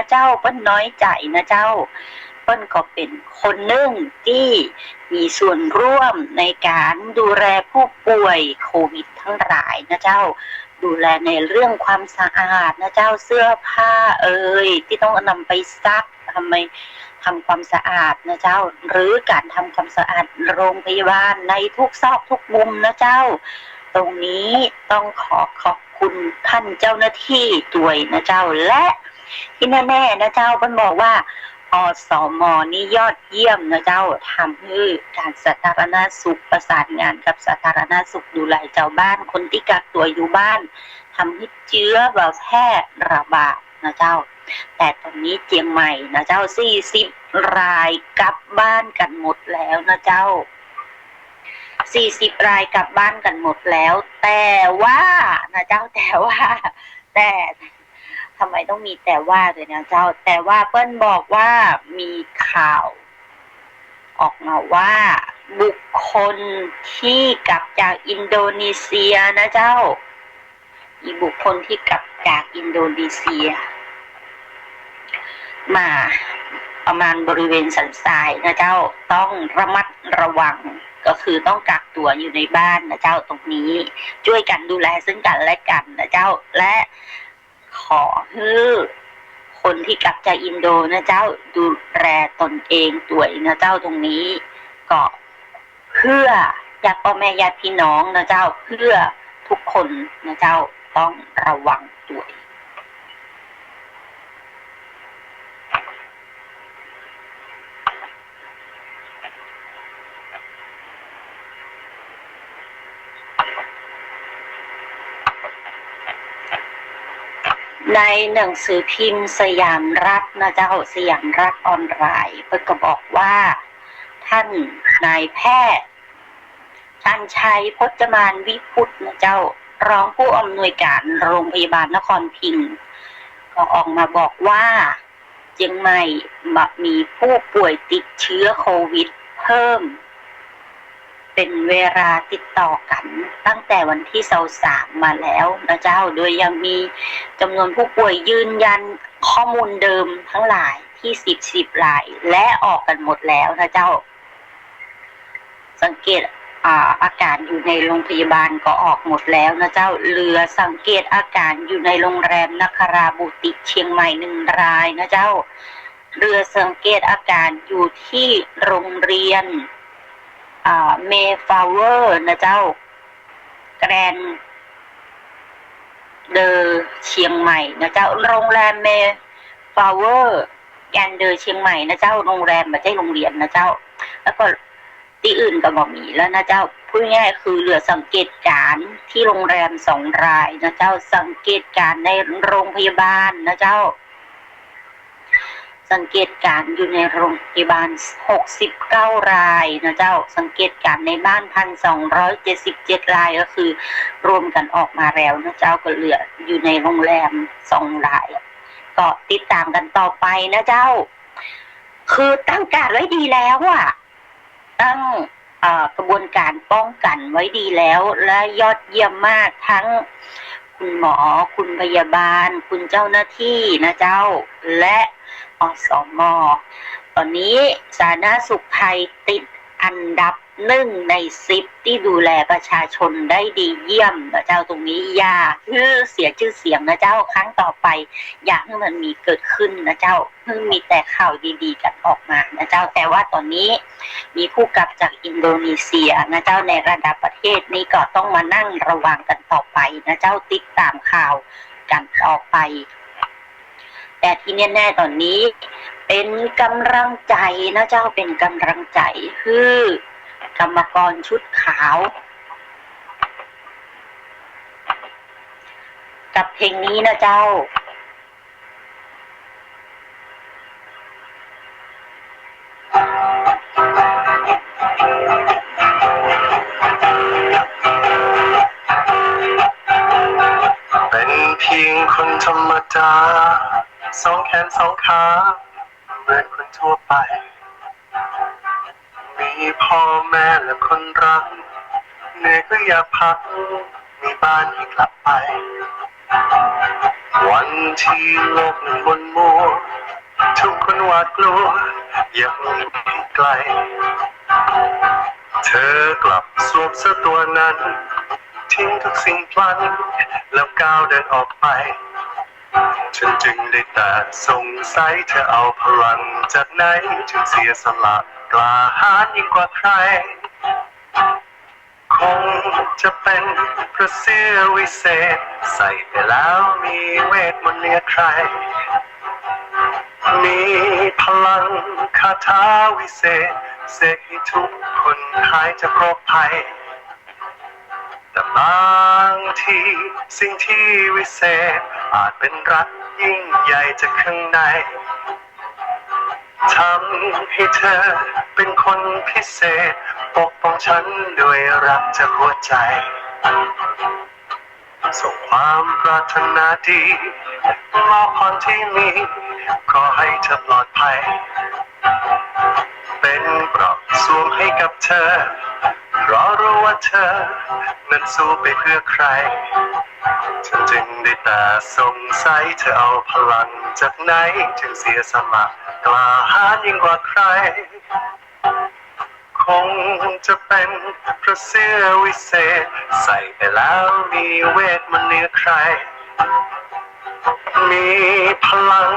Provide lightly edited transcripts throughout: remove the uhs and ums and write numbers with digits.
เจ้าเปิ้นน้อยใจนะเจ้าเปิ้นก็เป็นคนหนึ่งที่มีส่วนร่วมในการดูแลผู้ป่วยโควิดทั้งหลายนะเจ้าดูแลในเรื่องความสะอาดนะเจ้าเสื้อผ้าที่ต้องนำไปซักทำความสะอาดนะเจ้าหรือการทำความสะอาดโรงพยาบาลในทุกซอกทุกมุมนะเจ้าตรงนี้ต้องขอบคุณท่านเจ้าหน้าที่ด้วยนะเจ้าและที่แน่ๆนะเจ้าเปิ้นบอกว่าอสม.นี่ยอดเยี่ยมนะเจ้าทำให้การสาธารณสุขประสานงานกับสาธารณสุขดูแลเจ้าบ้านคนที่กักตัวอยู่บ้านทำให้เชื้อแบบแพร่ระบาดนะเจ้าแต่ตอนนี้เชียงใหม่นะเจ้า40 รายกลับบ้านกันหมดแล้วนะเจ้า40 รายกลับบ้านกันหมดแล้วแต่ว่านะเจ้าแต่ทำไมต้องมีแต่ว่าเลยนะเจ้าแต่ว่าเปิ้ลบอกว่ามีข่าวออกมาว่าบุคคลที่กลับจากอินโดนีเซียนะเจ้ามีบุคคลที่กลับจากอินโดนีเซียมาประมาณบริเวณสันทรายนะเจ้าต้องระมัดระวังก็คือต้องกักตัวอยู่ในบ้านนะเจ้าตรงนี้ช่วยกันดูแลซึ่งกันและกันนะเจ้าและขอให้คนที่กลับจากอินโดนะเจ้าดูแลตนเองด้วยนะเจ้าตรงนี้ก็เพื่อญาติพ่อแม่ญาติพี่น้องนะเจ้าเพื่อทุกคนนะเจ้าต้องระวังด้วยในหนังสือพิมพ์สยามรัฐนะเจ้าสยามรัฐออนไลน์เพิ่นก็บอกว่าท่านนายแพทย์ชันชัยพจมานวิพุตนะเจ้ารองผู้อำนวยการโรงพยาบาลนครพิงค์ก็ออกมาบอกว่าเชียงใหม่มีผู้ป่วยติดเชื้อโควิดเพิ่มเป็นเวลาติดต่อกันตั้งแต่วันที่23มาแล้วนะเจ้าโดยยังมีจำนวนผู้ป่วยยืนยันข้อมูลเดิมทั้งหลายที่10 รายและออกกันหมดแล้วนะเจ้าสังเกตอาการอยู่ในโรงพยาบาลก็ออกหมดแล้วนะเจ้าเหลือสังเกตอาการอยู่ในโรงแรมนคราบูติกเชียงใหม่1 รายนะเจ้าเหลือสังเกตอาการอยู่ที่โรงเรียนเมฟาวเวอร์นะเจ้าแกรนเดอเชียงใหม่นะเจ้าโรงแรมเมฟาวเวอร์แกรนเดอเชียงใหม่นะเจ้าโรงแรมไม่ใช่โรงเรียนนะเจ้าแล้วก็ที่อื่นก็บ่มีแล้วนะเจ้าพูดง่ายคือเหลือสังเกตการที่โรงแรม2 รายนะเจ้าสังเกตการในโรงพยาบาลนะเจ้าสังเกตการอยู่ในโรงพยาบาล69 รายนะเจ้าสังเกตการในบ้าน1,277 รายก็คือรวมกันออกมาแล้วนะเจ้าก็เหลืออยู่ในโรงแรม2 รายก็ติดตามกันต่อไปนะเจ้าคือตั้งการไว้ดีแล้วตั้งกระบวนการป้องกันไว้ดีแล้วและยอดเยี่ยมมากทั้งคุณหมอคุณพยาบาลคุณเจ้าหน้าที่นะเจ้าและอสม.ตอนนี้สาธารณสุขไทยติดอันดับ1 ใน 10ที่ดูแลประชาชนได้ดีเยี่ยมนะเจ้าตรงนี้อย่าเสียชื่อเสียงนะเจ้าครั้งต่อไปอย่าให้มันมีเกิดขึ้นนะเจ้าเพิ่งมีแต่ข่าวดีๆกันออกมานะเจ้าแต่ว่าตอนนี้มีผู้กลับจากอินโดนีเซียนะเจ้าในระดับประเทศนี้ก็ต้องมานั่งระวังกันต่อไปนะเจ้าติดตามข่าวกันต่อไปแต่ที่แน่ๆตอนนี้เป็นกำลังใจนะเจ้าเป็นกำลังใจคือกรรมกรชุดขาวกับเพลงนี้นะเจ้าเป็นเพียงคนธรรมดา2 แขน 2 ขาเหมือนคนทั่วไปมีพ่อแม่และคนรักเหนื่อยก็อยากพักมีบ้านให้กลับไปวันที่โลกมันวนมัว หวาดกลัวยังไกลเธอกลับสวมเสื้อตัวนั้นทิ้งทุกสิ่งพลันแล้วก้าวเดินออกไปฉันจึงได้แต่สงสัยเธอเอาพลังจากไหนจึงเสียสละกล้าหาญยิ่งกว่าใครคงจะเป็นเพราะเสื้อวิเศษใส่ไปแล้วมีเวทมนต์เหนือใครมีพลังคาถาวิเศษเสกให้ทุกคนหายจากโรคภัยแต่บางทีสิ่งที่วิเศษอาจเป็นรักยิ่งใหญ่จากข้างในทำให้เธอเป็นคนพิเศษปกป้องฉันด้วยรักจากหัวใจส่งความปรารถนาดีมอบพรที่มีขอให้เธอปลอดภัยเป็นเกราะสวมให้กับเธอเพราะรู้ว่าเธอนั้นสู้ไปเพื่อใครฉันจึงได้แต่สงสัยเธอเอาพลังจากไหนจึงเสียสละกล้าหาญยิ่งกว่าใครคงจะเป็นเพราะเสื้อวิเศษใส่ไปแล้วมีเวทมนต์เหนือใครมีพลัง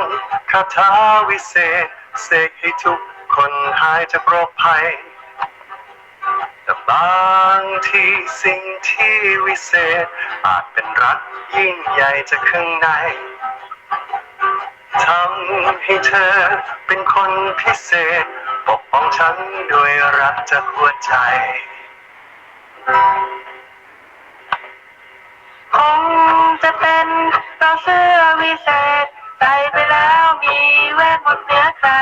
คาถาวิเศษเสกให้ทุกคนหายจากโรคภัยแต่บางทีสิ่งที่วิเศษอาจเป็นรักยิ่งใหญ่จากข้างในทำให้เธอเป็นคนพิเศษปกป้องฉันด้วยรักจากหัวใจคงจะเป็นเพราะเสื้อวิเศษใส่ไปแล้วมีเวทมนต์เหนือใคร